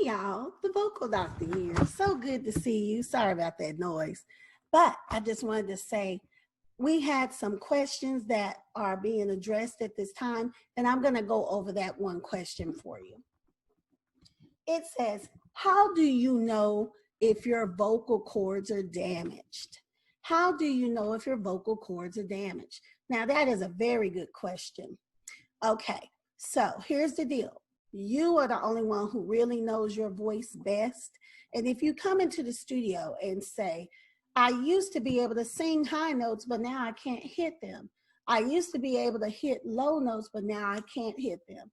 y'all, the vocal doctor here. So good to see you. Sorry about that noise. But I just wanted to say, we had some questions that are being addressed at this time, and I'm going to go over that one question for you. It says, how do you know if your vocal cords are damaged? How do you know if your vocal cords are damaged? Now, that is a very good question. Okay, so here's the deal. You are the only one who really knows your voice best. And if you come into the studio and say, I used to be able to sing high notes, but now I can't hit them. I used to be able to hit low notes, but now I can't hit them.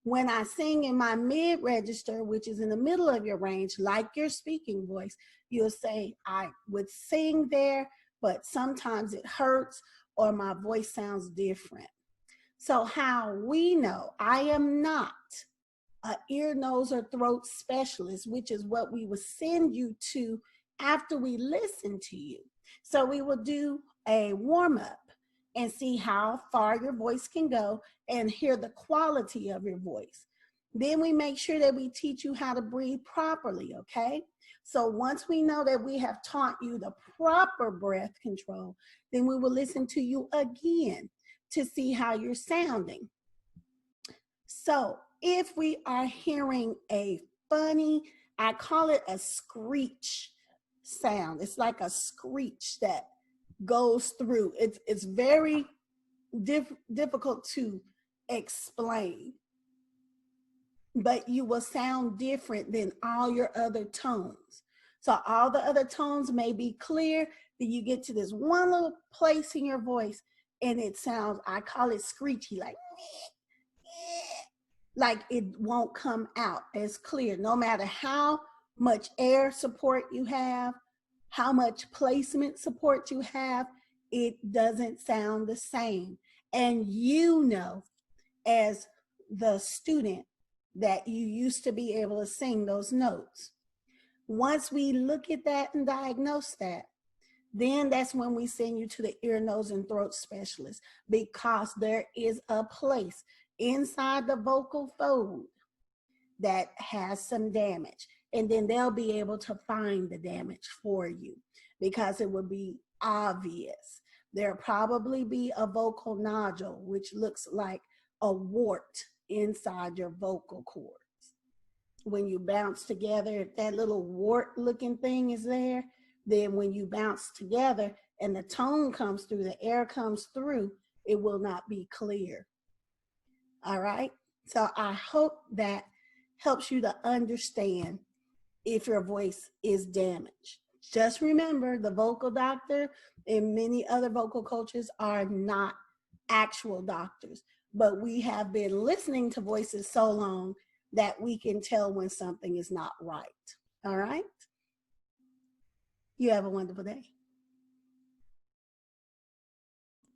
When I sing in my mid register, which is in the middle of your range, like your speaking voice, you'll say, I would sing there, but sometimes it hurts or my voice sounds different. So how we know, I am not an ear, nose, or throat specialist, which is what we will send you to after we listen to you. So we will do a warm-up and see how far your voice can go and hear the quality of your voice. Then we make sure that we teach you how to breathe properly, okay? So once we know that we have taught you the proper breath control, then we will listen to you again to see how you're sounding. So if we are hearing a funny, I call it a screech sound. It's like a screech that goes through. It's very difficult to explain, but you will sound different than all your other tones. So all the other tones may be clear, then you get to this one little place in your voice and it sounds, I call it screechy, like it won't come out as clear. No matter how much air support you have, how much placement support you have, it doesn't sound the same. And you know, as the student, that you used to be able to sing those notes. Once we look at that and diagnose that, then that's when we send you to the ear, nose, and throat specialist, because there is a place inside the vocal fold that has some damage. And then they'll be able to find the damage for you because it will be obvious. There'll probably be a vocal nodule, which looks like a wart inside your vocal cords. When you bounce together, if that little wart looking thing is there, then when you bounce together and the tone comes through, the air comes through, it will not be clear. All right? So I hope that helps you to understand if your voice is damaged. Just remember, the vocal doctor and many other vocal coaches are not actual doctors, but we have been listening to voices so long that we can tell when something is not right. All right? You have a wonderful day.